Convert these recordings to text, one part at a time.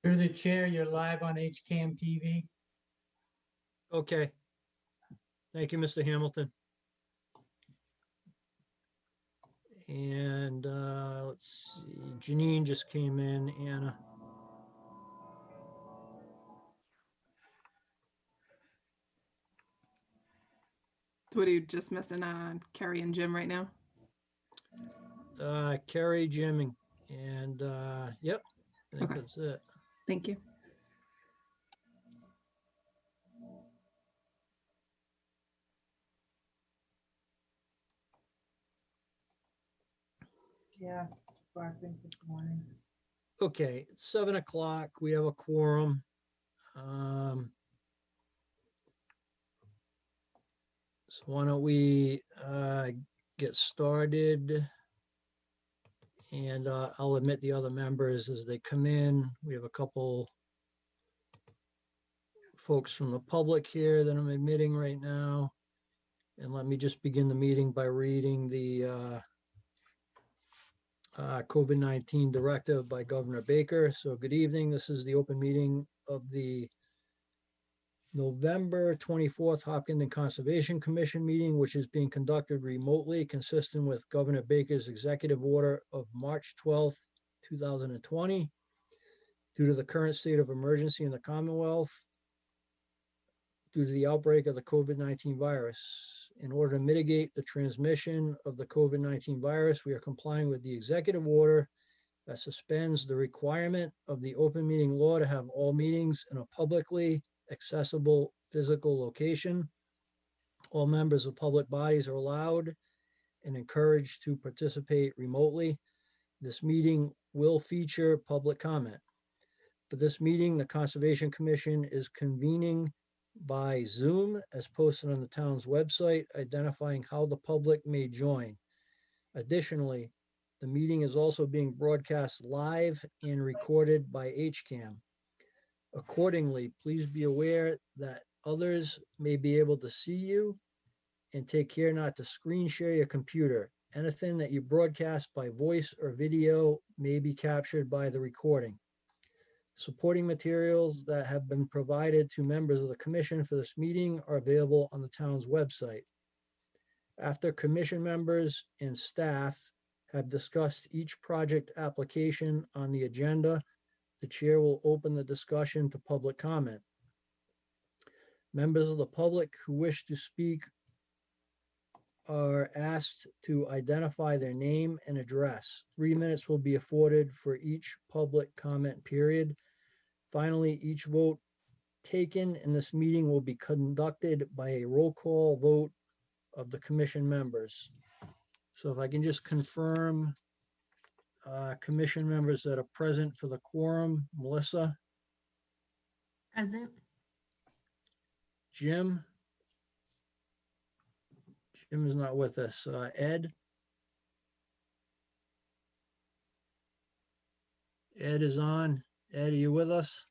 Through the chair, you're live on HCAM TV. Okay. Thank you, Mr. Hamilton. And let's see, Janine just came in, Anna. So what are you just missing Carrie and Jim right now? Carrie, Jim, and yep, I think Okay. that's it. Thank you. Yeah, I think this morning. Okay, it's 7 o'clock. We have a quorum. So why don't we get started? And I'll admit the other members as they come in. We have a couple folks from the public here that I'm admitting right now. And let me just begin the meeting by reading the COVID-19 directive by Governor Baker. So good evening. This is the open meeting of the November 24th Hopkinton Conservation Commission meeting, which is being conducted remotely, consistent with Governor Baker's executive order of March 12th, 2020. Due to the current state of emergency in the Commonwealth, due to the outbreak of the COVID-19 virus. In order to mitigate the transmission of the COVID-19 virus, we are complying with the executive order that suspends the requirement of the open meeting law to have all meetings in a publicly accessible physical location. All members of public bodies are allowed and encouraged to participate remotely. This meeting will feature public comment. For this meeting, the Conservation Commission is convening by Zoom as posted on the town's website, identifying how the public may join. Additionally, the meeting is also being broadcast live and recorded by HCAM. Accordingly, please be aware that others may be able to see you, and take care not to screen share your computer. Anything that you broadcast by voice or video may be captured by the recording. Supporting materials that have been provided to members of the commission for this meeting are available on the town's website. After commission members and staff have discussed each project application on the agenda, the chair will open the discussion to public comment. Members of the public who wish to speak are asked to identify their name and address. 3 minutes will be afforded for each public comment period. Finally, each vote taken in this meeting will be conducted by a roll call vote of the commission members. So if I can just confirm commission members that are present for the quorum. Melissa, Present. Jim. Jim is not with us. Ed. Ed is on. Ed, are you with us?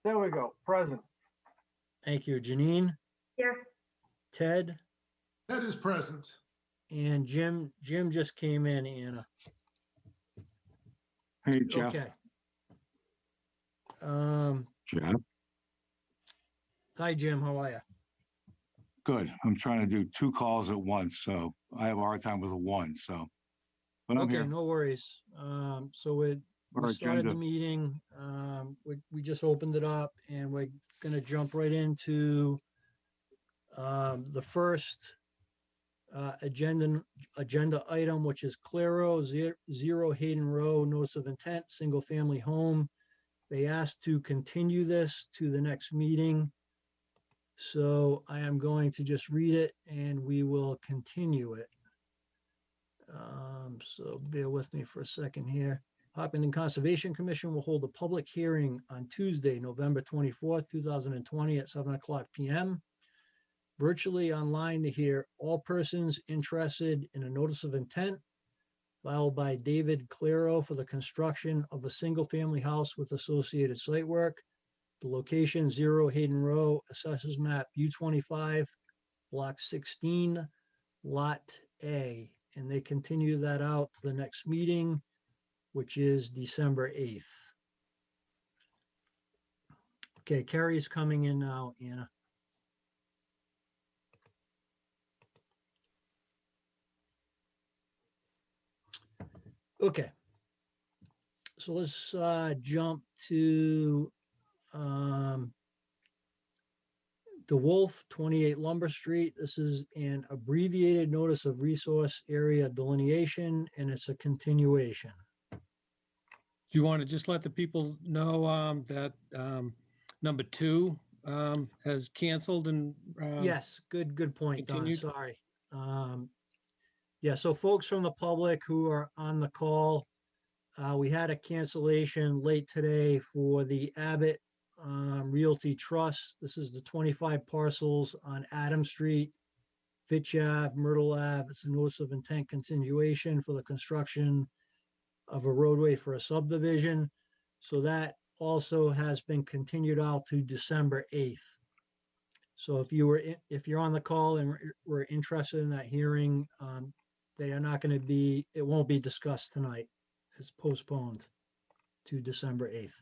There we go, present. Thank you. Janine, Here. Ted, Ted is present. and Jim. Jim just came in, Anna. Hey, Jeff. Okay. Jeff, Hi, Jim. How are you? good. I'm trying to do 2 calls at once, so I have a hard time with the one, so. But I'm Okay, here. no worries. So we Our started the agenda. meeting. We just opened it up, and we're gonna jump right into the first agenda item, which is Claro 0 Hayden Row, notice of intent, single family home. They asked to continue this to the next meeting. So I am going to just read it and we will continue it. So bear with me for a second here. Hopkinton Conservation Commission will hold a public hearing on Tuesday, November 24th, 2020 at 7:00 p.m. Virtually online to hear all persons interested in a notice of intent filed by David Claro for the construction of a single-family house with associated site work. The location 0 Hayden Row, Assessors Map U25, Block 16, Lot A, and they continue that out to the next meeting, which is December 8th. Okay, Carrie's coming in now, Anna. Okay. So let's jump to the Wolf, 28 Lumber Street. This is an abbreviated notice of resource area delineation, and it's a continuation. Do you want to just let the people know that number 2 has canceled and Yes, good point, Don, continued? sorry. Yeah, so folks from the public who are on the call, we had a cancellation late today for the Abbott Realty Trust. This is the 25 parcels on Adam Street, Fitch Ave, Myrtle Ave. It's a notice of intent continuation for the construction of a roadway for a subdivision. So that also has been continued out to December 8th. So if you're on the call and were interested in that hearing, they are not going to be, it won't be discussed tonight. It's postponed to December 8th.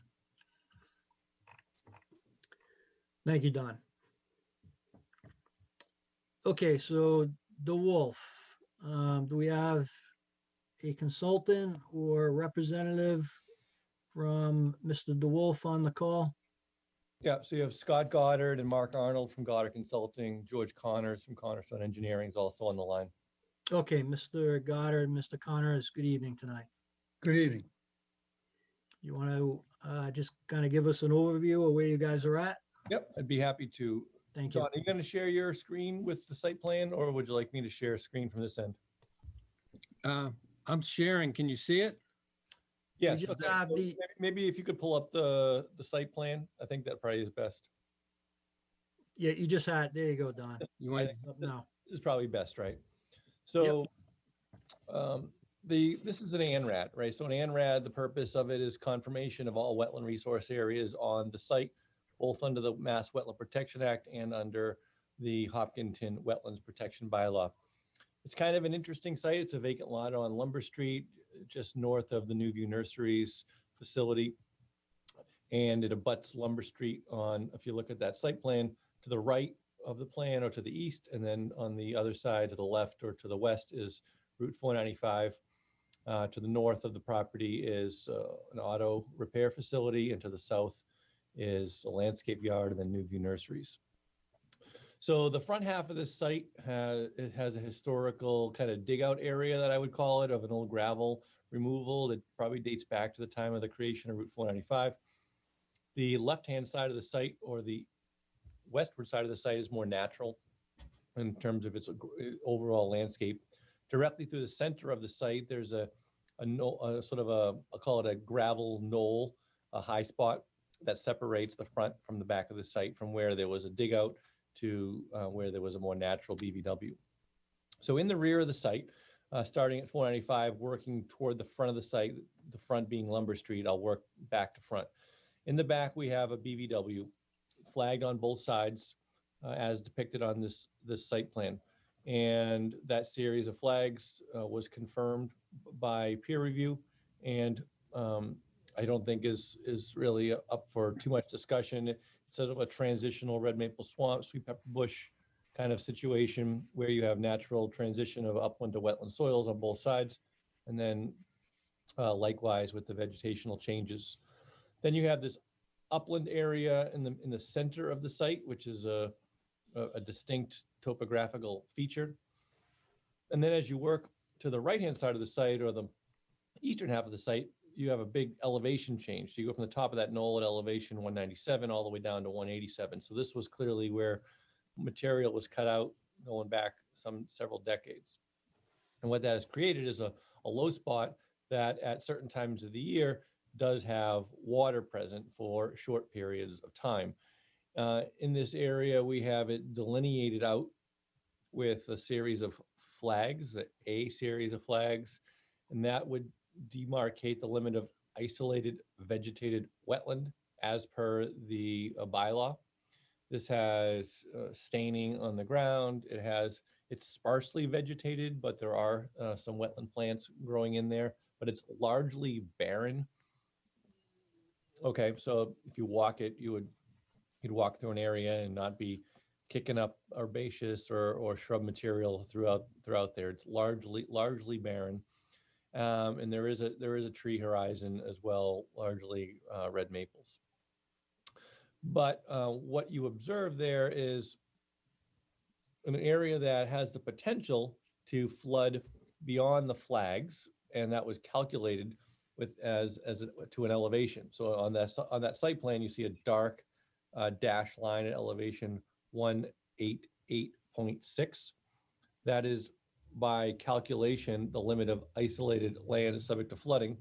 Thank you, Don. Okay, so the Wolf, do we have a consultant or representative from Mr. DeWolf on the call? Yeah, so you have Scott Goddard and Mark Arnold from Goddard Consulting, George Connors from Cornerstone Engineering is also on the line. Okay, Mr. Goddard, Mr. Connors, good evening tonight. Good evening. You want to just kind of give us an overview of where you guys are at? Yep, I'd be happy to. Thank John, you. are you going to share your screen with the site plan, or would you like me to share a screen from this end? I'm sharing. Can you see it? Yes. just okay, have so the- maybe if you could pull up the site plan, I think that probably is best. Yeah, you just had, there you go, Don. You want, Up now. This is probably best, right? So this is an ANRAD, right? So an ANRAD, the purpose of it is confirmation of all wetland resource areas on the site, both under the Mass Wetland Protection Act and under the Hopkinton Wetlands Protection Bylaw. It's kind of an interesting site. It's a vacant lot on Lumber Street, just north of the New View Nurseries facility. And it abuts Lumber Street on, if you look at that site plan, to the right of the plan or to the east, and then on the other side to the left or to the west is Route 495. To the north of the property is an auto repair facility, and to the south is a landscape yard and then New View Nurseries. So the front half of this site has a historical kind of dig out area that I would call it, of an old gravel removal that probably dates back to the time of the creation of Route 495. The left-hand side of the site, or the westward side of the site, is more natural in terms of its overall landscape. Directly through the center of the site, there's a sort of I'll call it a gravel knoll, a high spot that separates the front from the back of the site, from where there was a dig out to where there was a more natural BVW. So in the rear of the site, starting at 495, working toward the front of the site, the front being Lumber Street, I'll work back to front. In the back, we have a BVW flagged on both sides as depicted on this site plan. And that series of flags was confirmed by peer review, and I don't think is really up for too much discussion. It's sort of a transitional red maple swamp, sweet pepper bush kind of situation, where you have natural transition of upland to wetland soils on both sides, and then likewise with the vegetational changes. Then you have this upland area in the center of the site, which is a distinct topographical feature. And then as you work to the right-hand side of the site, or the eastern half of the site, you have a big elevation change. So you go from the top of that knoll at elevation 197 all the way down to 187. So this was clearly where material was cut out going back several decades. And what that has created is a low spot that at certain times of the year does have water present for short periods of time. In this area, we have it delineated out with a series of flags, a series of flags, and that would demarcate the limit of isolated vegetated wetland as per the bylaw. This has staining on the ground. It has It's sparsely vegetated, but there are some wetland plants growing in there, but it's largely barren. Okay, so if you walk it, you'd walk through an area and not be kicking up herbaceous or shrub material throughout there. It's largely barren. And there is a tree horizon as well, largely red maples. But what you observe there is an area that has the potential to flood beyond the flags, and that was calculated with to an elevation. So on that site plan, you see a dark dash line at elevation 188.6. That is, by calculation, the limit of isolated land subject to flooding,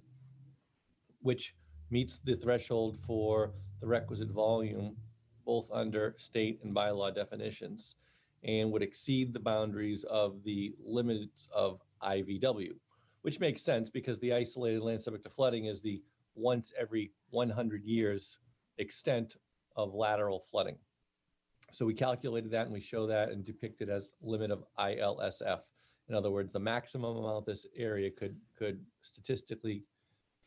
which meets the threshold for the requisite volume, both under state and bylaw definitions, and would exceed the boundaries of the limits of IVW, which makes sense because the isolated land subject to flooding is the once every 100 years extent of lateral flooding. So we calculated that and we show that and depict it as limit of ILSF. In other words, the maximum amount this area could statistically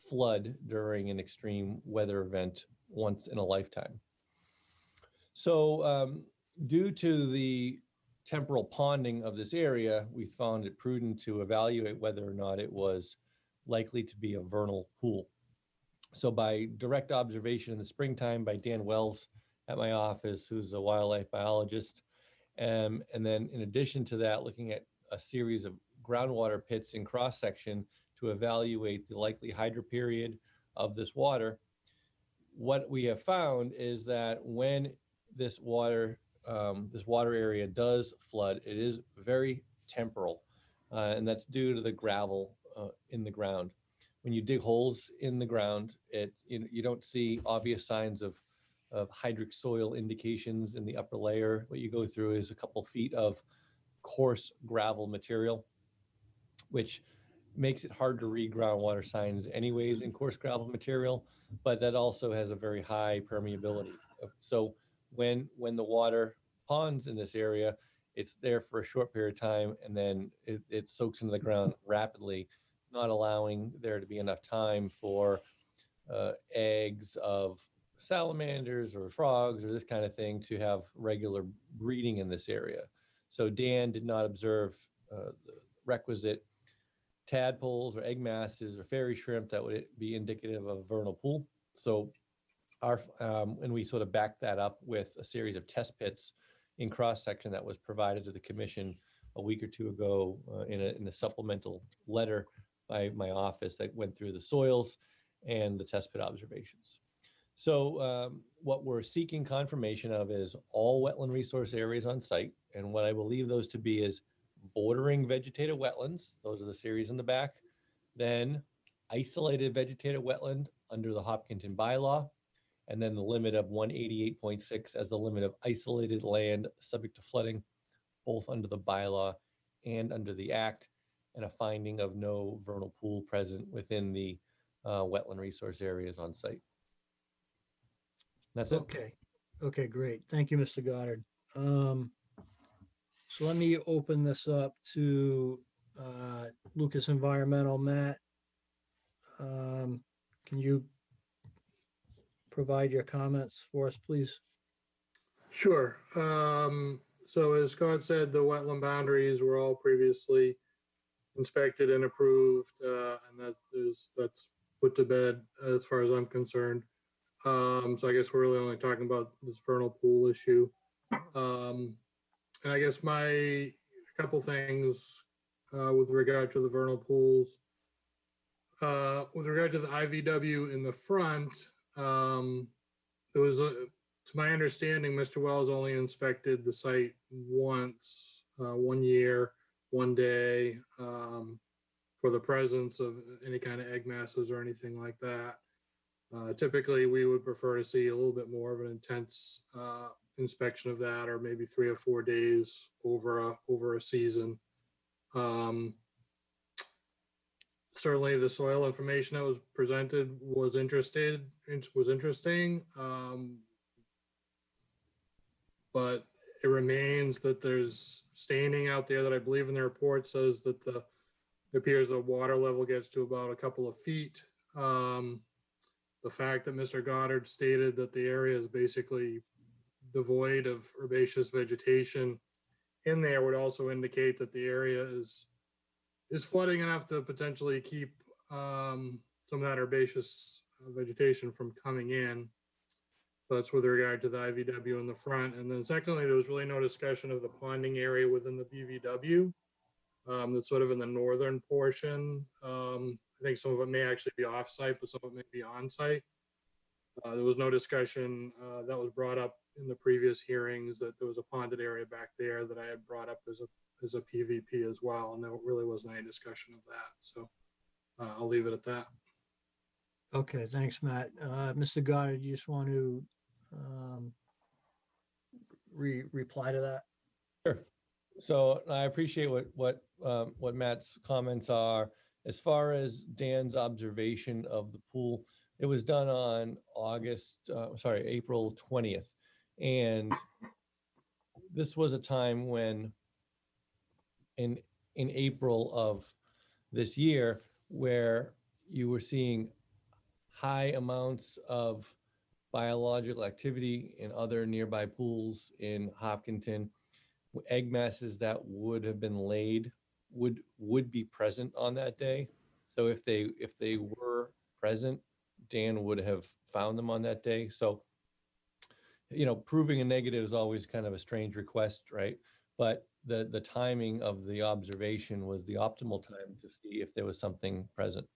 flood during an extreme weather event once in a lifetime. So due to the temporal ponding of this area, we found it prudent to evaluate whether or not it was likely to be a vernal pool. So by direct observation in the springtime by Dan Wells at my office, who's a wildlife biologist, and then in addition to that, looking at a series of groundwater pits in cross-section to evaluate the likely hydro period of this water, what we have found is that when this water area does flood, it is very temporal, and that's due to the gravel in the ground. When you dig holes in the ground, you don't see obvious signs of hydric soil indications in the upper layer. What you go through is a couple feet of coarse gravel material, which makes it hard to read groundwater signs anyways in coarse gravel material, but that also has a very high permeability. So when the water ponds in this area, it's there for a short period of time and then it soaks into the ground rapidly, not allowing there to be enough time for eggs of salamanders or frogs or this kind of thing to have regular breeding in this area. So Dan did not observe the requisite tadpoles or egg masses or fairy shrimp that would be indicative of a vernal pool. So and we sort of backed that up with a series of test pits in cross section that was provided to the commission a week or two ago in a supplemental letter by my office that went through the soils and the test pit observations. So what we're seeking confirmation of is all wetland resource areas on site. And what I believe those to be is bordering vegetated wetlands. Those are the series in the back. Then isolated vegetated wetland under the Hopkinton bylaw. And then the limit of 188.6 as the limit of isolated land subject to flooding, both under the bylaw and under the act, and a finding of no vernal pool present within the wetland resource areas on site. That's it. Okay, great. Thank you, Mr. Goddard. So let me open this up to Lucas Environmental. Matt, can you provide your comments for us, please? Sure. So as Scott said, the wetland boundaries were all previously inspected and approved, and that's put to bed as far as I'm concerned. So I guess we're really only talking about this vernal pool issue. And I guess a couple things with regard to the vernal pools. With regard to the IVW in the front, there was, to my understanding, Mr. Wells only inspected the site once, 1 year, 1 day, for the presence of any kind of egg masses or anything like that. Typically, we would prefer to see a little bit more of an intense inspection of that, or maybe 3 or 4 days over a season. Certainly, the soil information that was presented was interesting, but it remains that there's staining out there that I believe in the report says that it appears the water level gets to about a couple of feet. The fact that Mr. Goddard stated that the area is basically devoid of herbaceous vegetation in there would also indicate that the area is flooding enough to potentially keep some of that herbaceous vegetation from coming in. So that's with regard to the IVW in the front. And then secondly, there was really no discussion of the ponding area within the BVW. That's sort of in the northern portion. I think some of it may actually be off-site, but some of it may be on-site. There was no discussion that was brought up in the previous hearings that there was a ponded area back there that I had brought up as a PVP as well. And there really wasn't any discussion of that. So I'll leave it at that. Okay, thanks, Matt. Mr. Goddard, you just want to reply to that? Sure. So I appreciate what Matt's comments are. As far as Dan's observation of the pool, it was done on April 20th. And this was a time when in April of this year, where you were seeing high amounts of biological activity in other nearby pools in Hopkinton. Egg masses that would have been laid would be present on that day. So if they were present, Dan would have found them on that day. So, proving a negative is always kind of a strange request, right? But the timing of the observation was the optimal time to see if there was something present.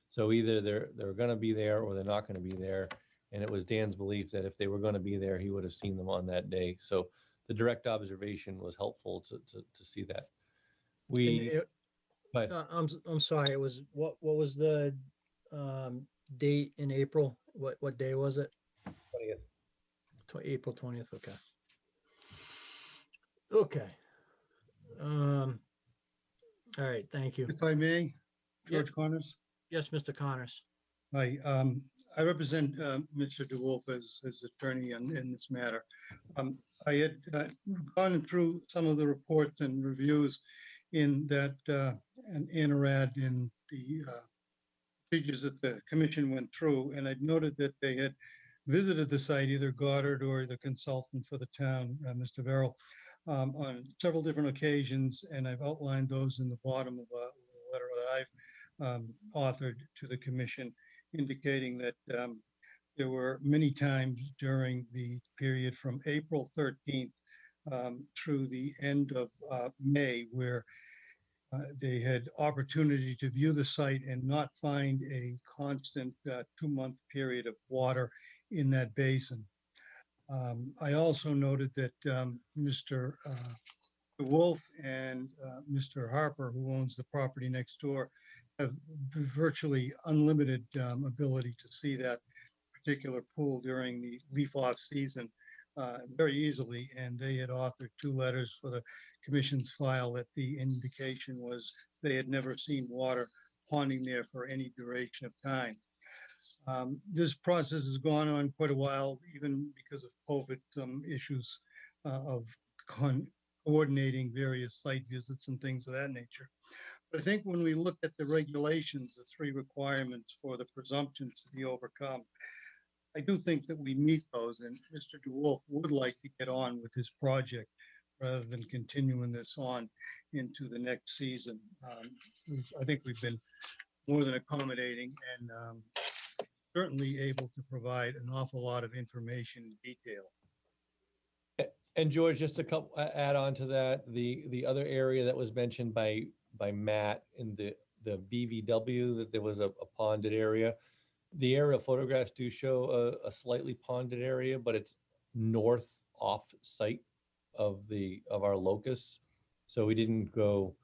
So either they're going to be there or they're not going to be there. And it was Dan's belief that if they were going to be there, he would have seen them on that day. So the direct observation was helpful to see that. But I'm sorry. It was what was the date in April? What day was it? 20th. April 20th. Okay. Okay. All right. Thank you. If I may, Yeah. George Connors. Yes, Mr. Connors. Hi, I represent Mr. DeWolf as attorney in this matter. I had gone through some of the reports and reviews in that an ANRAD in the procedures that the commission went through, and I'd noted that they had visited the site, either Goddard or the consultant for the town, Mr. Verrill, on several different occasions, and I've outlined those in the bottom of a letter that I've authored to the commission, indicating that there were many times during the period from April 13th through the end of May where they had opportunity to view the site and not find a constant 2-month period of water in that basin. I also noted that Mr. DeWolf and Mr. Harper, who owns the property next door, have virtually unlimited ability to see that particular pool during the leaf-off season very easily. And they had authored 2 letters for the commission's file that the indication was they had never seen water ponding there for any duration of time. This process has gone on quite a while, even because of COVID, some issues of coordinating various site visits and things of that nature. But I think when we look at the regulations, the 3 requirements for the presumptions to be overcome, I do think that we meet those, and Mr. DeWolf would like to get on with his project rather than continuing this on into the next season. I think we've been more than accommodating and certainly able to provide an awful lot of information in detail. And George, just a couple add on to that, the other area that was mentioned by Matt in the BVW, that there was a ponded area. The aerial photographs do show a slightly ponded area, but it's north off site of our locus. So we didn't go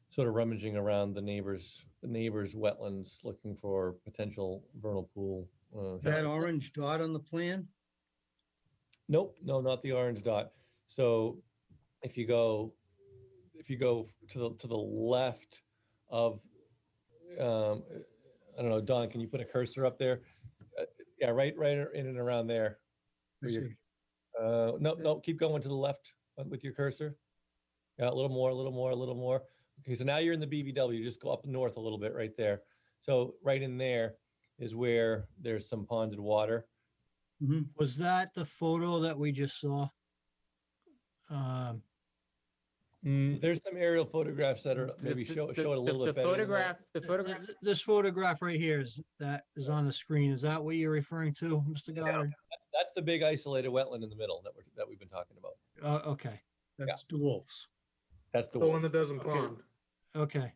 sort of rummaging around the neighbors' wetlands looking for potential vernal pool. That orange dot on the plan? Nope, no, not the orange dot. So if you go to the left of, I don't know, Don, can you put a cursor up there? Yeah, right in and around there. I see. No, keep going to the left with your cursor. Yeah, a little more, a little more, a little more. Okay, so now you're in the BVW. Just go up north a little bit right there. So right in there is where there's some ponded water. Was that the photo that we just saw? Um, There's some aerial photographs that are maybe show it a little bit better. The photograph, This photograph right here that is on the screen, is that what you're referring to, Mr. Goddard? That's the big isolated wetland in the middle that we've been talking about. Okay, That's DeWolf's. That's the The one one. that doesn't Okay. pond. okay.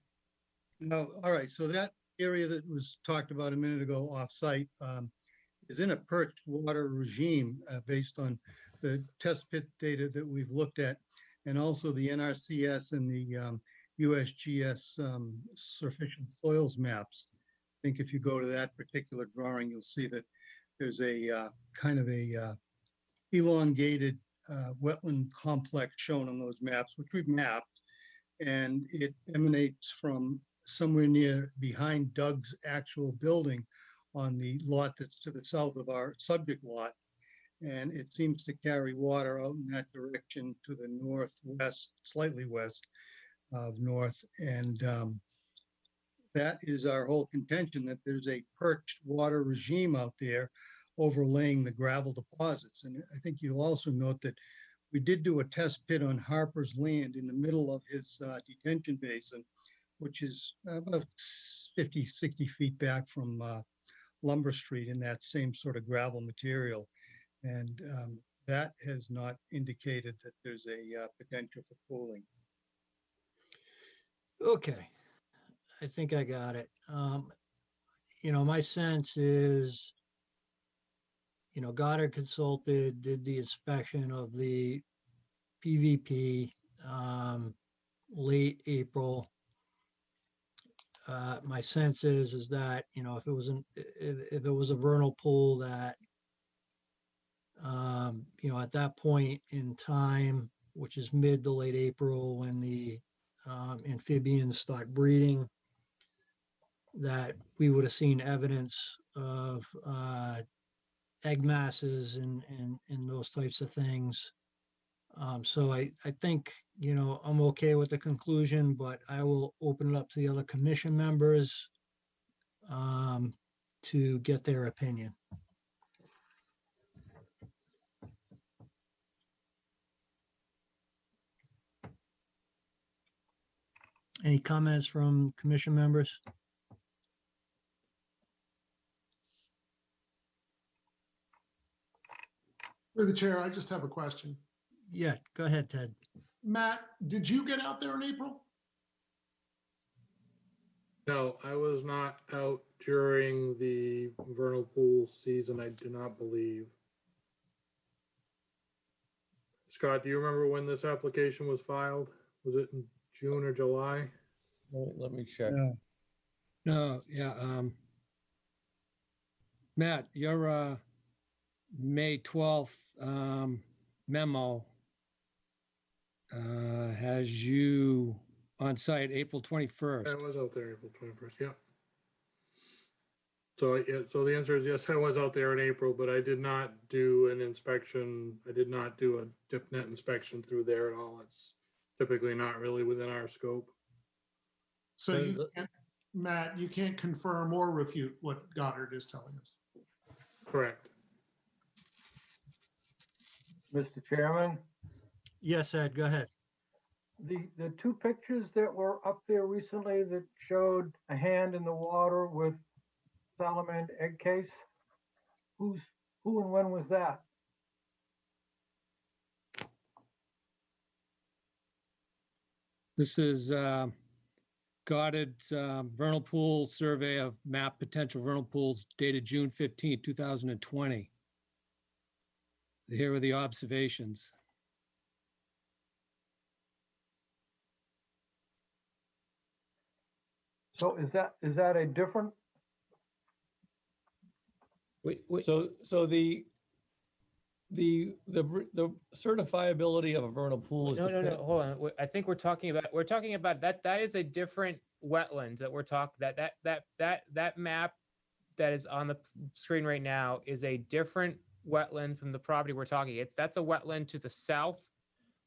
No, all right, so that area that was talked about a minute ago off-site is in a perched water regime based on the test pit data that we've looked at, and also the NRCS and the USGS sufficient soils maps. I think if you go to that particular drawing, you'll see that there's a kind of a elongated wetland complex shown on those maps, which we've mapped, and it emanates from somewhere near behind Doug's actual building on the lot that's to the south of our subject lot. And it seems to carry water out in that direction to the northwest, slightly west of north. And that is our whole contention, that there's a perched water regime out there overlaying the gravel deposits. And I think you'll also note that we did do a test pit on Harper's land in the middle of his detention basin, which is about 50, 60 feet back from Lumber Street in that same sort of gravel material. And that has not indicated that there's a potential for pooling. Okay, I think I got it. My sense is, Goddard consulted, did the inspection of the PVP late April. My sense is that, if it was a vernal pool that, at that point in time, which is mid to late April, when the amphibians start breeding, that we would have seen evidence of egg masses and those types of things. So I think, I'm okay with the conclusion, but I will open it up to the other commission members to get their opinion. Any comments from commission members? Through the chair, I just have a question. Yeah, go ahead, Ted. Matt, did you get out there in April? No, I was not out during the vernal pool season, I do not believe. Scott, do you remember when this application was filed? Was it in June or July? Let me check. Yeah. No, yeah. Matt, your May 12th memo has you on site April 21st. I was out there April 21st, yeah. So the answer is yes, I was out there in April, but I did not do an inspection. I did not do a dip net inspection through there at all. It's typically not really within our scope. So you can't, Matt, you can't confirm or refute what Goddard is telling us. Correct. Mr. Chairman, Yes, Ed, go ahead. the two pictures that were up there recently that showed a hand in the water with salamander egg case, who and when was that? This is Goddard's vernal pool survey of map potential vernal pools dated June 15, 2020. Here are the observations. So is that a different? wait, So the certifiability of a vernal pool is no, hold on. I think we're talking about that. That is a different wetland that we're talking, that map that is on the screen right now is a different wetland from the property we're talking. That's a wetland to the south.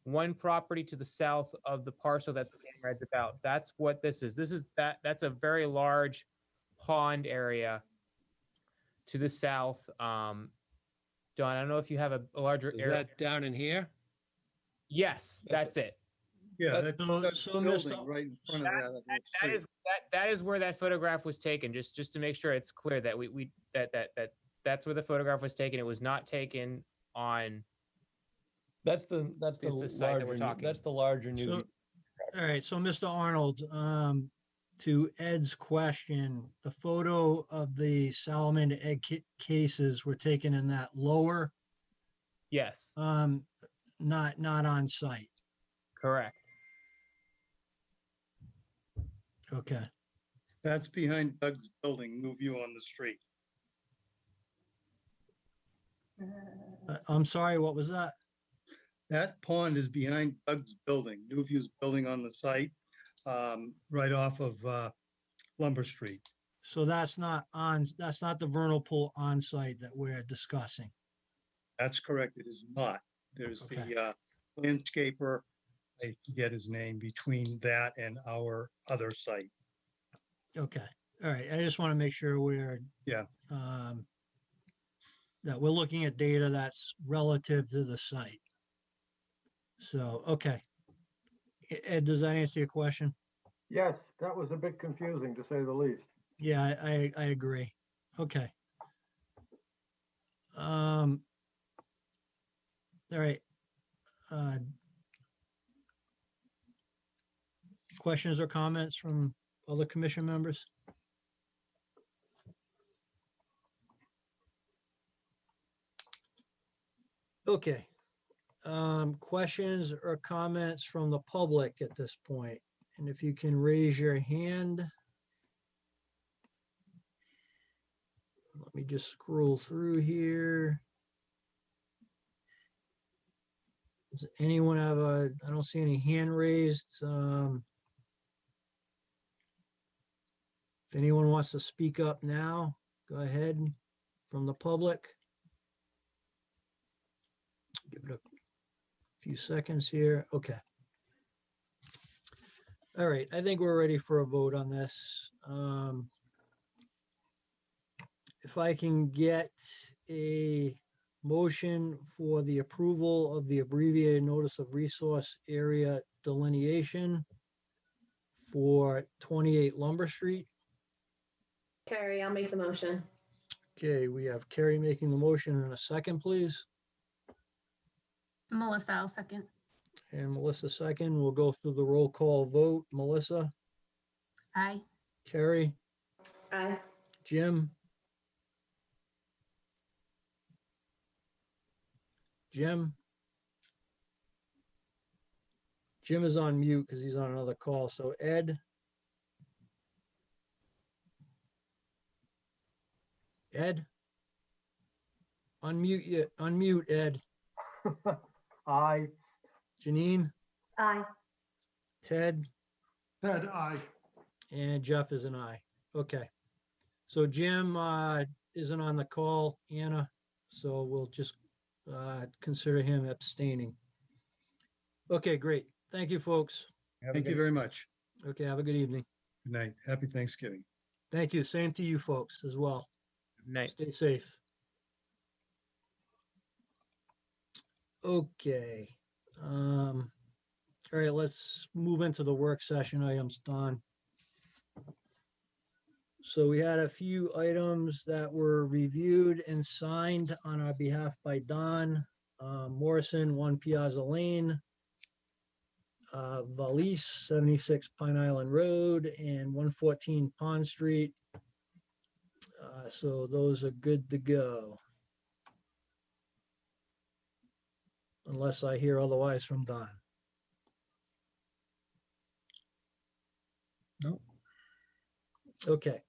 One property to the south of the parcel that the reads about. That's what this is. That's a very large pond area to the south. Don, I don't know if you have a larger Is area. that down in here? Yes, that's it. Yeah, So- that's so, building Mr. right in front of that. little That street. that is where that photograph was taken. Just to make sure it's clear that that's where the photograph was taken. It was not taken on. That's the the site that we're larger, talking. that's the larger new. So, all right, so Mr. Arnold, to Ed's question, the photo of the salamander egg cases were taken in that lower, Yes, not on site. correct. Okay, That's behind Doug's building, new view on the street. I'm sorry, what was that? That pond is behind Doug's building, new view's building on the site, right off of Lumber Street. So that's not the vernal pool on site that we're discussing. That's correct, it is not. There's Okay. the landscaper, I forget his name, between that and our other site. Okay, all right, I just want to make sure we're. Yeah. That we're looking at data that's relative to the site. So, okay. Ed, does that answer your question? Yes, that was a bit confusing to say the least. Yeah, I agree. Okay. All right. Questions or comments from other commission members? Okay. Questions or comments from the public at this point? And if you can raise your hand. Let me just scroll through here. Does anyone have I don't see any hand raised. If anyone wants to speak up now, go ahead from the public. Give it a few seconds here. Okay. All right, I think we're ready for a vote on this. If I can get a motion for the approval of the abbreviated notice of resource area delineation for 28 Lumber Street. Carrie, I'll make the motion. Okay, we have Carrie making the motion in a second, please. Melissa, I'll second. And Melissa second. We'll go through the roll call vote. Melissa, Aye. Carrie, Aye. Jim. Jim is on mute because he's on another call. So Ed. Ed. Unmute Ed. Aye. Janine, Aye. Ted, Ted, aye. and Jeff is an aye. Okay. So Jim isn't on the call, Anna, so we'll just consider him abstaining. Okay, great. Thank you, folks. Thank you very much. Okay, have a good evening. Good night. Happy Thanksgiving. Thank you. Same to you folks as well. Night. Stay safe. Okay. All right, let's move into the work session items, Don. So we had a few items that were reviewed and signed on our behalf by Don Morrison, 1 Piazza Lane, Valise, 76 Pine Island Road, and 114 Pond Street. So those are good to go. Unless I hear otherwise from Don. No. Okay.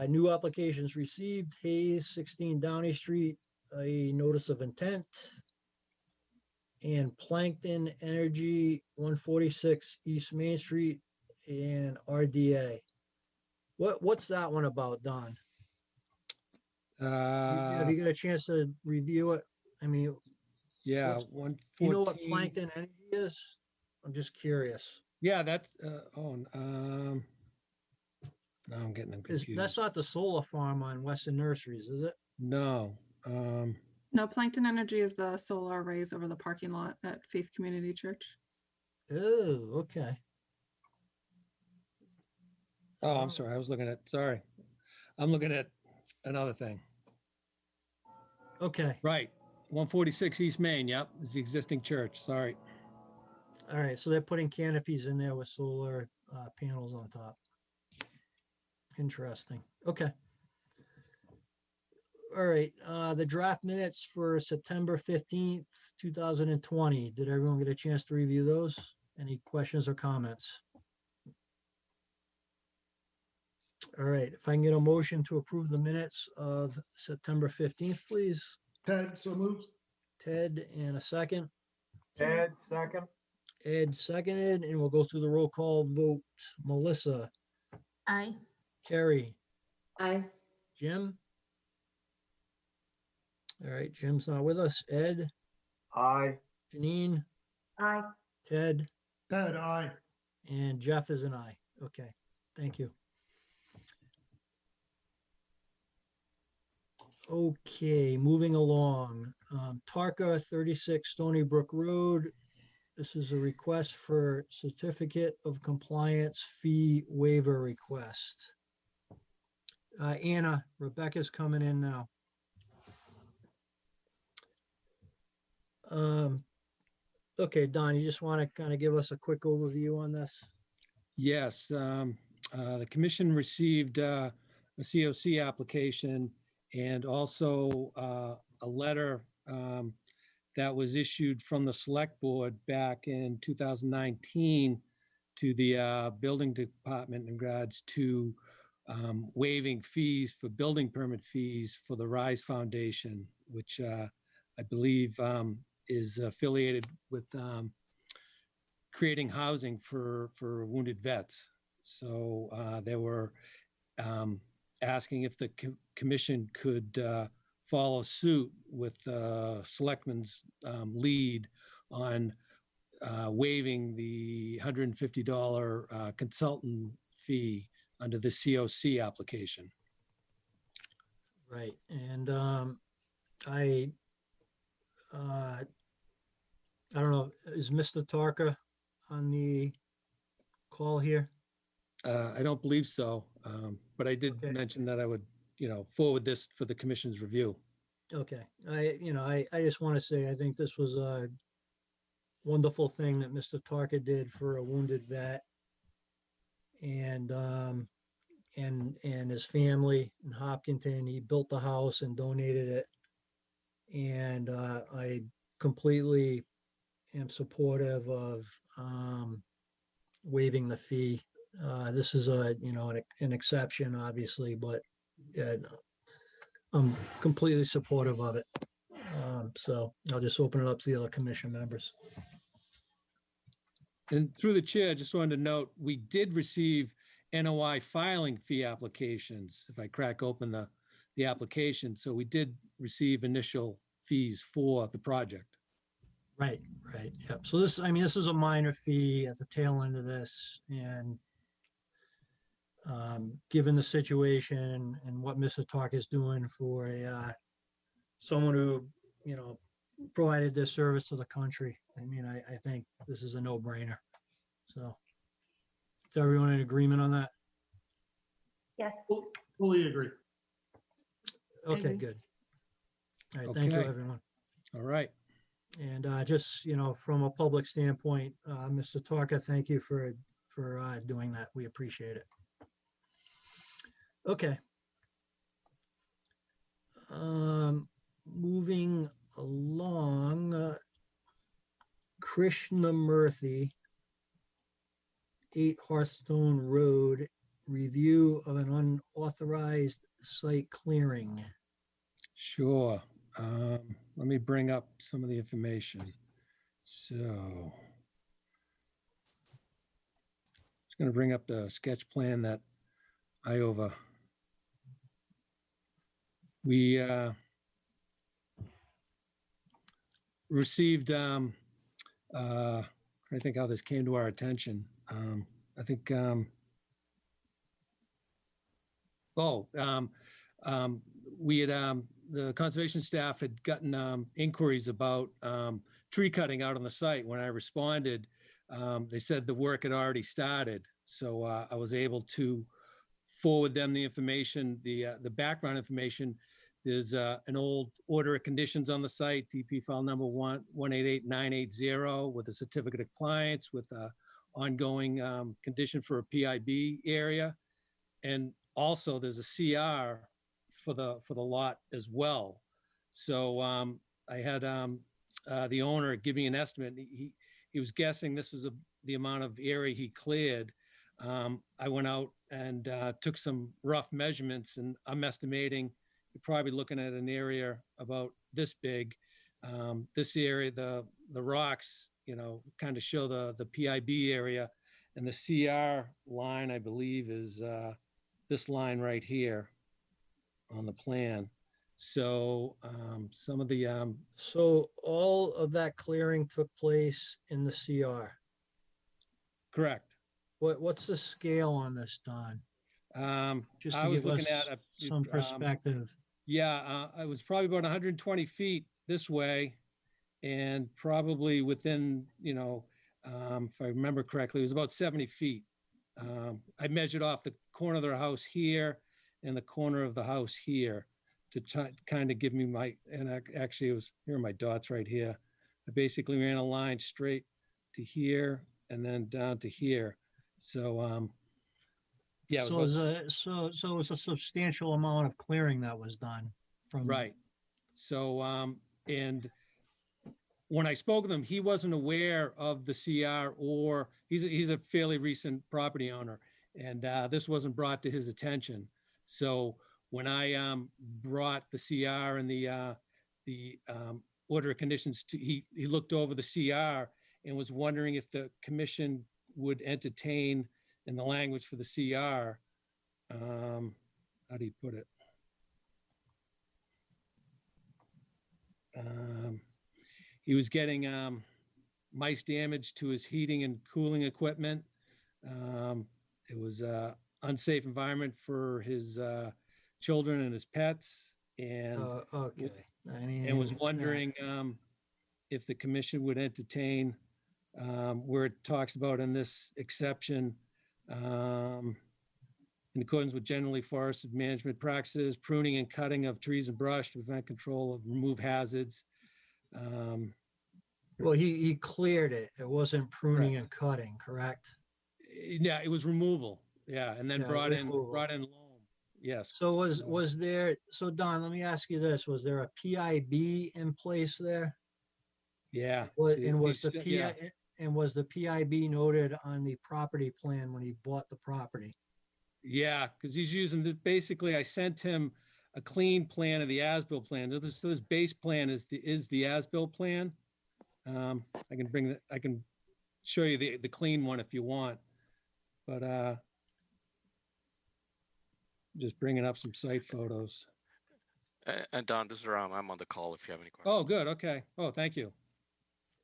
New applications received, Hayes, 16 Downey Street, a notice of intent. And Plankton Energy, 146 East Main Street, and RDA. What's that one about, Don? Have you got a chance to review it? I mean, Yeah, what's- one do you know what 14. Plankton Energy is? I'm just curious. Yeah, that's, now I'm getting them That's confused. not the solar farm on Western Nurseries, is it? No, No, Plankton Energy is the solar arrays over the parking lot at Faith Community Church. Oh, okay. oh, I'm sorry, I was looking at, sorry. I'm looking at another thing. Okay, Right, 146 East Main, yep, it's the existing church, sorry. all right, so they're putting canopies in there with solar panels on top. Interesting, okay. All right, the draft minutes for September 15th, 2020. Did everyone get a chance to review those? Any questions or comments? All right, if I can get a motion to approve the minutes of September 15th, please. Ted, so moved. Ted, and a second. Ed, second. Ed seconded, and we'll go through the roll call vote. Melissa, Aye. Carrie, Aye. Jim? All right, Jim's not with us. Ed, Aye. Janine, Aye. Ted, Ted, aye. and Jeff is an aye. Okay, thank you. Okay, moving along. Tarka 36 Stony Brook Road. This is a request for certificate of compliance fee waiver request. Anna, Rebecca's coming in now. Okay, Don, you just want to kind of give us a quick overview on this? Yes, the commission received a COC application and also a letter that was issued from the select board back in 2019 to the building department in regards to waiving fees for building permit fees for the Rise Foundation, which I believe is affiliated with creating housing for wounded vets. So they were asking if the commission could follow suit with Selectmen's lead on waiving the $150 consultant fee under the COC application. Right, and I don't know, is Mr. Tarka on the call here? I don't believe so, but I did Okay. mention that I would, forward this for the commission's review. Okay, I just want to say, I think this was a wonderful thing that Mr. Tarka did for a wounded vet. And his family in Hopkinton, he built the house and donated it. And I completely am supportive of waiving the fee. This is an exception, obviously, but I'm completely supportive of it. So I'll just open it up to the other commission members. And through the chair, I just wanted to note, we did receive NOI filing fee applications, if I crack open the application. So we did receive initial fees for the project. Right, yep. So this is a minor fee at the tail end of this, and given the situation and what Mr. Tark is doing for someone who, provided this service to the country, I think this is a no-brainer. So is everyone in agreement on that? Yes. Fully agree. Okay, good. All right, thank you, Okay. everyone. All right. And just, from a public standpoint, Mr. Tarka, thank you for doing that. We appreciate it. Okay. Moving along, Krishnamurthy, 8 Hearthstone Road, review of an unauthorized site clearing. Sure. Let me bring up some of the information. So just going to bring up the sketch plan that I We received, I think how this came to our attention. I think, we had, the conservation staff had gotten inquiries about tree cutting out on the site. When I responded, they said the work had already started. So I was able to forward them the information, the background information. There's an old order of conditions on the site, DP file number 188980, with a certificate of compliance, with a ongoing condition for a PIB area. And also there's a CR for the lot as well. So I had the owner give me an estimate. He was guessing this was the amount of area he cleared. I went out and took some rough measurements, and I'm estimating you're probably looking at an area about this big. This area, the rocks, kind of show the PIB area, and the CR line, I believe, is this line right here on the plan. So some of the So all of that clearing took place in the CR. correct. What's the scale on this, Don? Just I to was give looking us at some perspective. Yeah, I was probably about 120 feet this way, and probably within, if I remember correctly, it was about 70 feet. I measured off the corner of their house here and the corner of the house here to kind of give me actually it was, here are my dots right here. I basically ran a line straight to here and then down to here. So, yeah. So it was a substantial amount of clearing that was done from. Right. So, and when I spoke with him, he wasn't aware of the CR, or he's a fairly recent property owner, and this wasn't brought to his attention. So when I brought the CR and the order of conditions to, he looked over the CR and was wondering if the commission would entertain, in the language for the CR, how do you put it? He was getting mice damage to his heating and cooling equipment. It was an unsafe environment for his children and his pets, and okay. And was wondering if the commission would entertain where it talks about in this exception, in accordance with generally forested management practices, pruning and cutting of trees and brush to prevent control of remove hazards. Well, he cleared it. It wasn't pruning and cutting, correct? Yeah, it was removal. Yeah, and then brought in loam. Yes. So was there? So Don, let me ask you this: was there a PIB in place there? Yeah. And was the PIB noted on the property plan when he bought the property? Yeah, because he's using basically, I sent him a clean plan of the as-built plan. So this base plan is the as-built plan. I can show you the clean one if you want, but just bringing up some site photos. And Don, this is Ram. I'm on the call if you have any questions. Oh, good. Okay. Oh, thank you.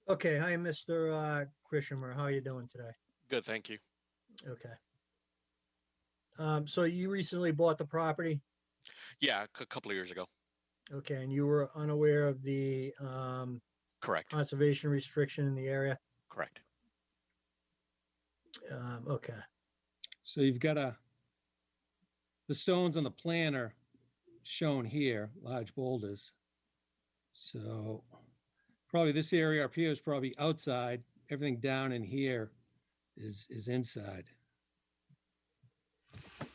Okay. Hi, Mr. Krishimer. How are you doing today? Good, thank you. Okay. So you recently bought the property? Yeah, a couple of years ago. Okay, and you were unaware of the Correct. Conservation restriction in the area? Correct. Okay. So you've got the stones on the plan are shown here, large boulders. So probably this area up here is probably outside. Everything down in here is inside.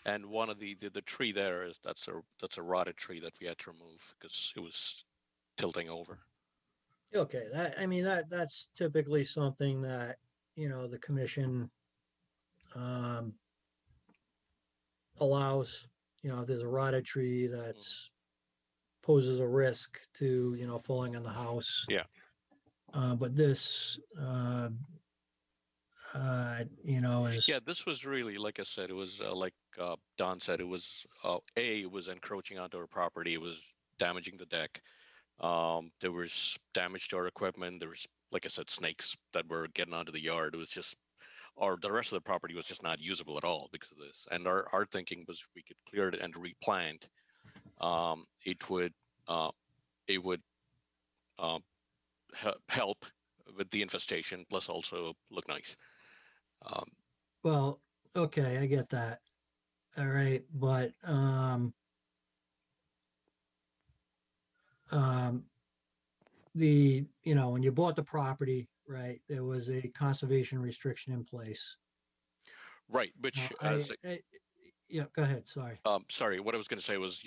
And one of the tree there is that's a rotted tree that we had to remove because it was tilting over. Okay, that's typically something that, the commission allows, if there's a rotted tree that's poses a risk to, falling on the house. Yeah. But this, is. Yeah, this was really, like I said, it was like Don said, it was it was encroaching onto our property. It was damaging the deck. There was damage to our equipment. There was, like I said, snakes that were getting onto the yard. It was just, or the rest of the property was just not usable at all because of this. And our thinking was we could clear it and replant. It would help with the infestation, plus also look nice. Well, okay, I get that. All right, but when you bought the property, right, there was a conservation restriction in place. Right, which as yeah, go ahead. Sorry. sorry, what I was going to say was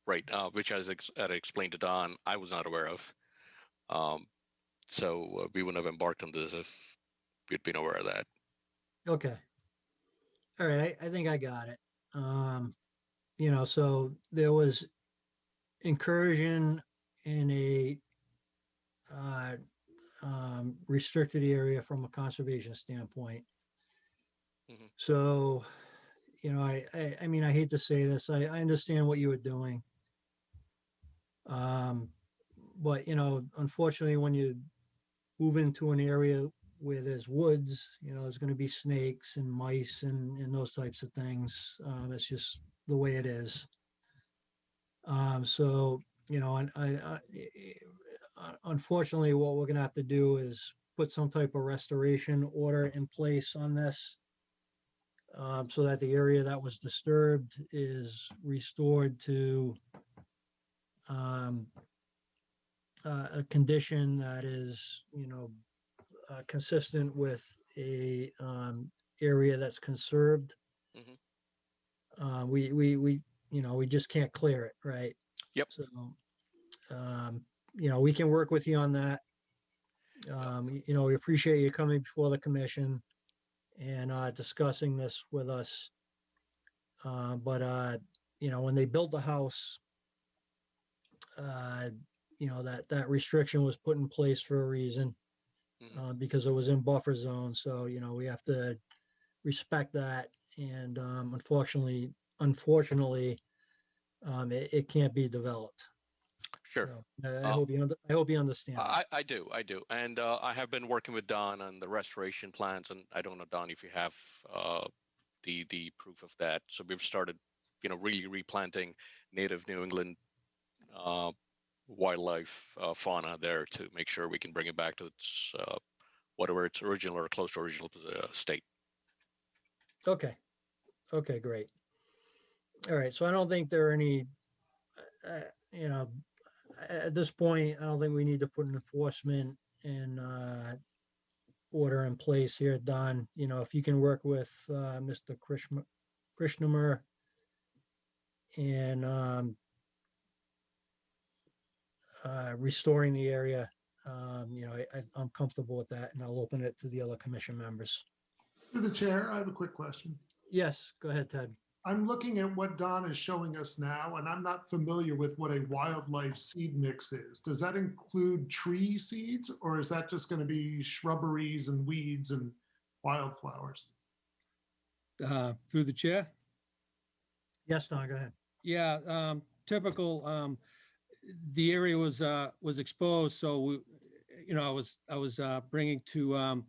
right, which as I explained to Don, I was not aware of. So we wouldn't have embarked on this if we'd been aware of that. Okay. All right, I think I got it. So there was incursion in a restricted area from a conservation standpoint. Mhm. So, I mean, I hate to say this, I understand what you were doing. But, unfortunately, when you move into an area where there's woods, there's going to be snakes and mice and those types of things. It's just the way it is. So, unfortunately, what we're going to have to do is put some type of restoration order in place on this, so that the area that was disturbed is restored to a condition that is, consistent with a area that's conserved. Mhm. We just can't clear it, right? Yep. So, we can work with you on that. We appreciate you coming before the commission and discussing this with us. But when they built the house, that restriction was put in place for a reason, because it was in buffer zone. So, we have to respect that. And unfortunately, it can't be developed. Sure. So, I hope you understand. I do. And I have been working with Don on the restoration plans, and I don't know, Don, if you have the proof of that. So we've started, really replanting native New England wildlife fauna there to make sure we can bring it back to its whatever its original or close to original state. Okay. Okay, great. All right. So I don't think there are any, at this point, I don't think we need to put an enforcement and order in place here, Don. If you can work with Mr. Krishnamur and restoring the area, I'm comfortable with that, and I'll open it to the other commission members. Through the chair, I have a quick question. Yes, go ahead, Ted. I'm looking at what Don is showing us now, and I'm not familiar with what a wildlife seed mix is. Does that include tree seeds, or is that just going to be shrubberies and weeds and wildflowers? Through the chair? Yes, Don, go ahead. Yeah, typical. The area was exposed, so I was bringing to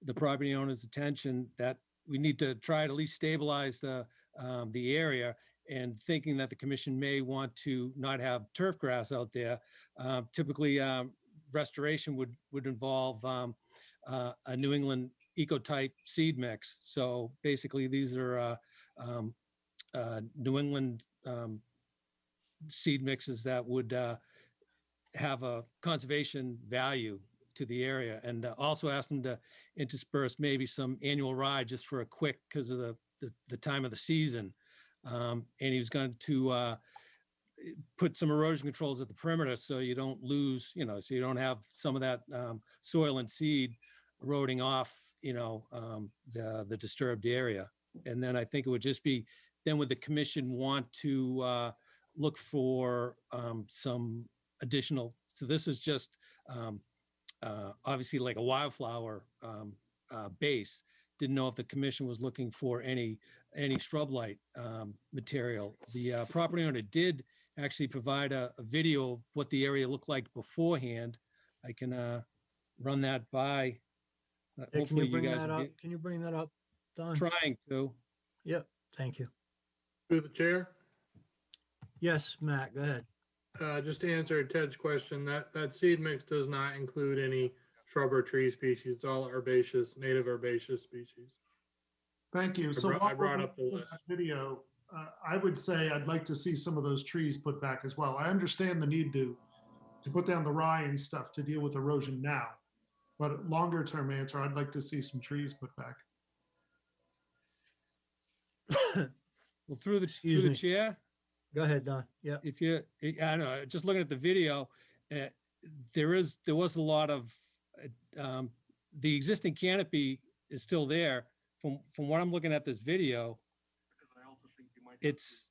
the property owner's attention that we need to try to at least stabilize the area, and thinking that the commission may want to not have turf grass out there. Typically, restoration would involve a New England ecotype seed mix. So basically, these are New England seed mixes that would have a conservation value to the area, and also asked them to intersperse maybe some annual ride just for a quick, because of the time of the season. And he was going to put some erosion controls at the perimeter so you don't lose, so you don't have some of that soil and seed eroding off, the disturbed area. And then I think it would just be, then would the commission want to look for some additional, so this is just obviously like a wildflower base. Didn't know if the commission was looking for any shrub light material. The property owner did actually provide a video of what the area looked like beforehand, I can run that by. Yeah, can Hopefully you you bring guys that will up? Can you bring that up, Don? be trying to. Yep, thank you. Through the chair, Yes, Matt, go ahead. just to answer Ted's question, that seed mix does not include any shrub or tree species. It's all herbaceous, native herbaceous species. Thank you. So I while we're brought up the waiting for list. that video, I would say I'd like to see some of those trees put back as well. I understand the need to put down the rye and stuff to deal with erosion now. But longer term answer, I'd like to see some trees put back. Well, through Excuse the me. chair, Go ahead, Don. Yeah. if you, I know, just looking at the video, there was a lot of, the existing canopy is still there. From what I'm looking at this video, it's,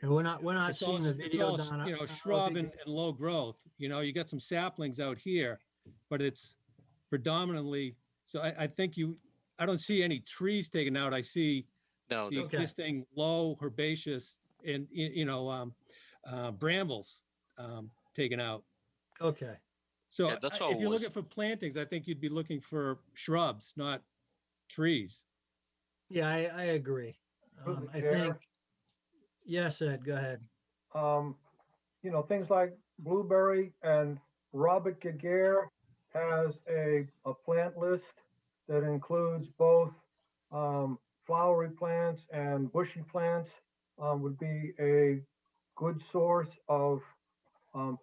And we're not it's all, seeing the it's video, all, Don. I you don't know, know if shrub you and low growth. You know, you got some saplings out here, but it's predominantly, so I think I don't see any trees taken out. I see No, the Okay. existing low herbaceous and, brambles taken out. Okay, So Yeah, that's I- all if you're was- looking for plantings, I think you'd be looking for shrubs, not trees. yeah, I agree. Through the I chair. think, yes, Ed, go ahead. You know, things like blueberry and Robert Giguere has a plant list that includes both flowery plants and bushy plants. Would be a good source of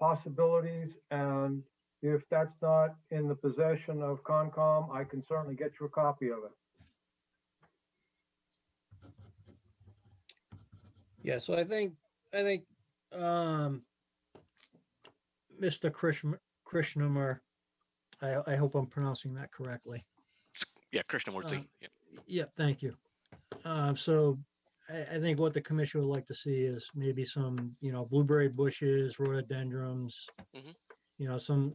possibilities. And if that's not in the possession of Concom, I can certainly get you a copy of it. Yeah, so I think, Mr. Krishnamur, I hope I'm pronouncing that correctly. Yeah, Krishnamurti. Yeah. Yeah, thank you. So I think what the commission would like to see is maybe some, blueberry bushes, rhododendrons, Mhm.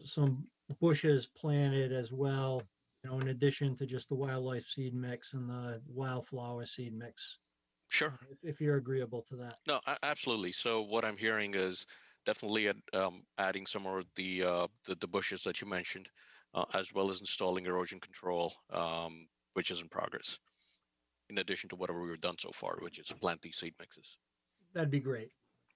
Some bushes planted as well, in addition to just the wildlife seed mix and the wildflower seed mix, Sure. if you're agreeable to that. No, absolutely. So what I'm hearing is definitely adding some more of the bushes that you mentioned, as well as installing erosion control, which is in progress. In addition to whatever we've done so far, which is plant these seed mixes. That'd be great.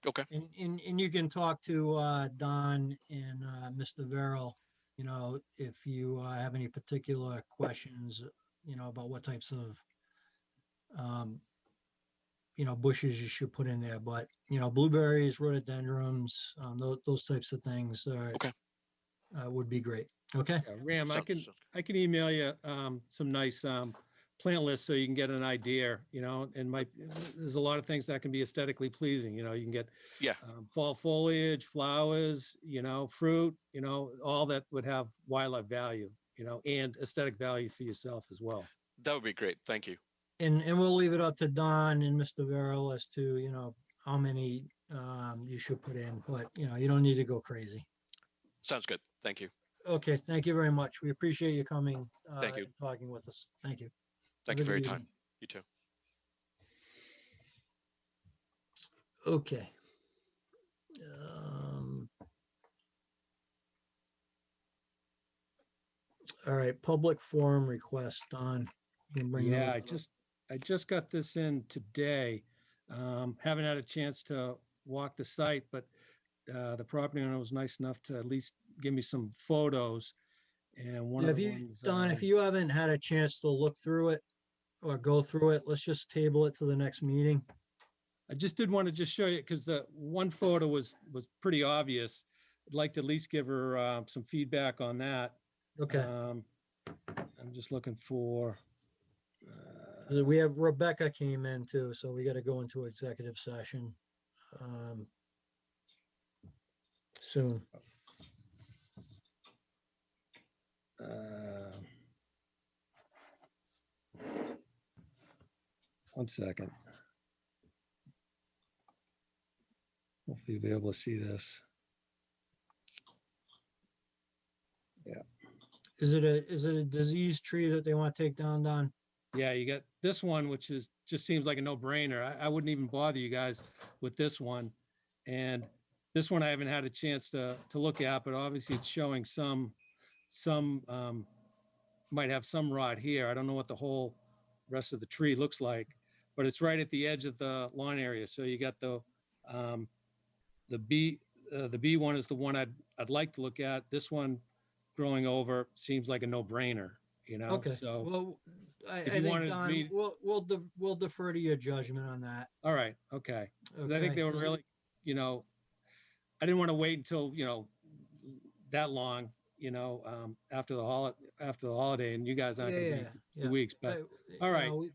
Okay. And you can talk to Don and Mr. Verrill, if you have any particular questions, about what types of, bushes you should put in there. But, blueberries, rhododendrons, those types of things Okay. would be great. Okay? Yeah, Ram, Sounds I can email you some nice plant lists so you can get an idea, and there's a lot of things that can be aesthetically pleasing, you can get Yeah. fall foliage, flowers, fruit, all that would have wildlife value, and aesthetic value for yourself as well. That would be great. Thank you. And we'll leave it up to Don and Mr. Verrill as to, how many you should put in, but, you don't need to go crazy. Sounds good. Thank you. Okay, thank you very much. We appreciate you coming. Thank you. and talking with us. Thank you. Thank Have you a for your good time. You too. Okay. All right, public forum request, Don. You can bring Yeah, those up. I just got this in today. Haven't had a chance to walk the site, but the property owner was nice enough to at least give me some photos. And one Yeah, of if the you, ones, Don, if you haven't had a chance to look through it or go through it, let's just table it to the next meeting. I just did want to just show you, because the one photo was pretty obvious. I'd like to at least give her some feedback on that. Okay. I'm just looking for, 'Cause we have Rebecca came in too, so we got to go into executive session soon. one second. Hopefully you'll be able to see this. Yeah. Is it a disease tree that they want to take down, Don? Yeah, you got this one, which is just seems like a no-brainer. I wouldn't even bother you guys with this one. And this one I haven't had a chance to look at, but obviously it's showing some might have some rot here. I don't know what the whole rest of the tree looks like, but it's right at the edge of the lawn area. So you got the B one is the one I'd like to look at. This one growing over seems like a no-brainer, you know? Okay, So, well, I if you think, wanted Don, me- we'll defer to your judgment on that. all right, okay. 'Cause I think Okay, they were 'cause- really, you know, I didn't want to wait until, you know, that long, you know, after the holiday, and you guys aren't gonna be Yeah, for yeah. 2 weeks, but all You right. know,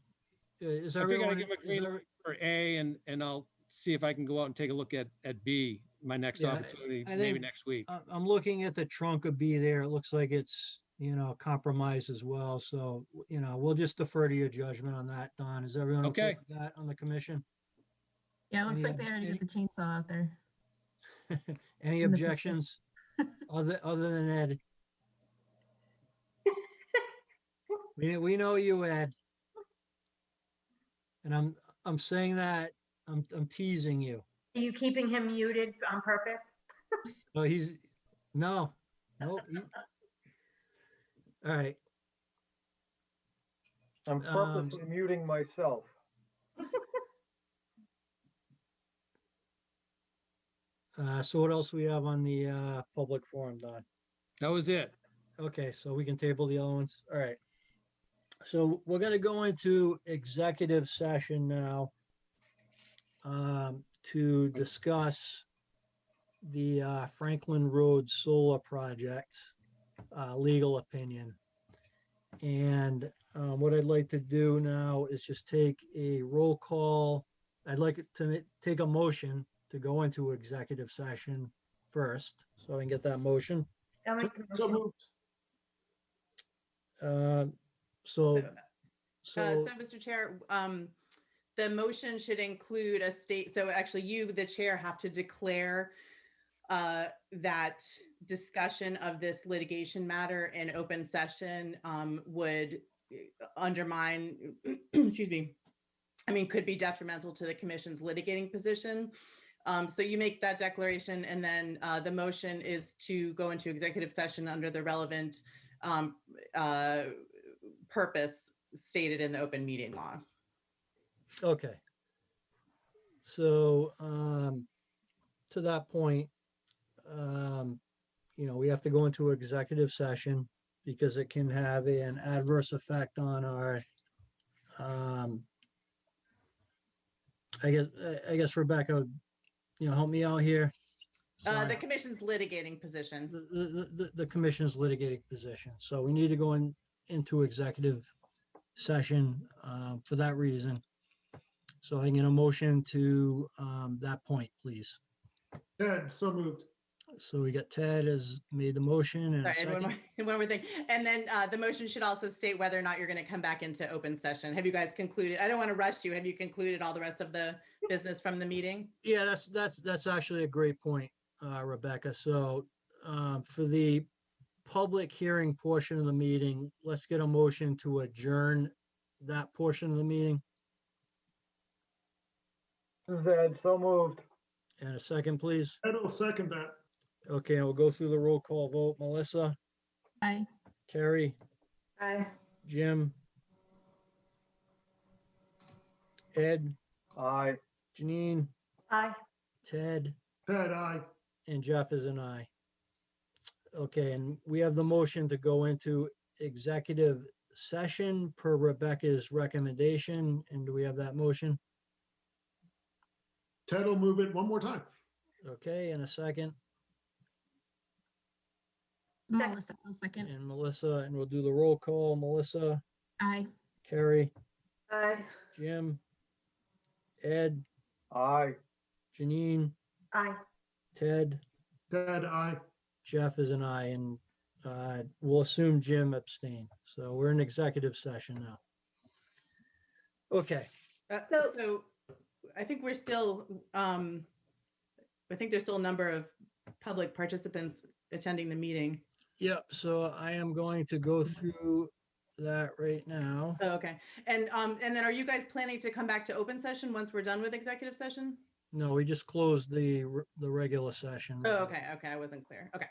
Is I figured I'd everyone, give 'em a is green every- light for A, and I'll see if I can go out and take a look at B, my next Yeah, opportunity, I maybe think- next week. I'm looking at the trunk of B there. It looks like it's, you know, compromised as well. So, you know, we'll just defer to your judgment on that, Don. Is everyone okay Okay. with that on the commission? Yeah, it looks Any like they already any- got the chainsaw out there. Any In the picture. objections? Other than Ed? We know you, Ed. And I'm saying that, I'm teasing you. Are you keeping him muted on purpose? Oh, no. All right. I'm purposely muting myself. So what else we have on the public forum, Don? That was it. Okay, so we can table the other ones. All right. So we're gonna go into executive session now to discuss the Franklin Road Solar Project legal opinion. And what I'd like to do now is just take a roll call. I'd like to take a motion to go into executive session first, so I can get that motion. I'll make the So motion. moved. So Mr. Chair, the motion should include a state, so actually you, the chair, have to declare that discussion of this litigation matter in open session would undermine, excuse me, I mean, could be detrimental to the commission's litigating position. So you make that declaration, and then the motion is to go into executive session under the relevant purpose stated in the open meeting law. Okay. So, to that point, you know, we have to go into executive session because it can have an adverse effect on our, I guess Rebecca, you know, help me out here. The commission's litigating position. The commission's litigating position. So we need to go into executive session for that reason. So I can get a motion to that point, please. Ted, so moved. So we got Ted has made the motion and a Sorry, and second. one more thing. And then the motion should also state whether or not you're going to come back into open session. Have you guys concluded? I don't want to rush you. Have you concluded all the rest of the business from the meeting? Yeah, that's actually a great point, Rebecca. So for the public hearing portion of the meeting, let's get a motion to adjourn that portion of the meeting. This is Ed, so moved. And a second, please. Ed will second that. Okay, we'll go through the roll call vote. Melissa, Aye. Terry, Aye. Jim, Ed, Aye. Janine, Aye. Ted, Ted, aye. and Jeff is an aye. Okay, and we have the motion to go into executive session per Rebecca's recommendation. And do we have that motion? Ted will move it one more time. Okay, and a second. Melissa, I'll second. And Melissa, and we'll do the roll call. Melissa, Aye. Carrie, Aye. Jim, Ed, Aye. Janine, Aye. Ted, Ted, aye. Jeff is an aye, and we'll assume Jim abstained. So we're in executive session now. Okay, So I think we're still, I think there's still a number of public participants attending the meeting. yep, so I am going to go through that right now. Oh, okay. And then are you guys planning to come back to open session once we're done with executive session? No, we just closed the regular session. Oh, okay, okay, I wasn't clear. Okay.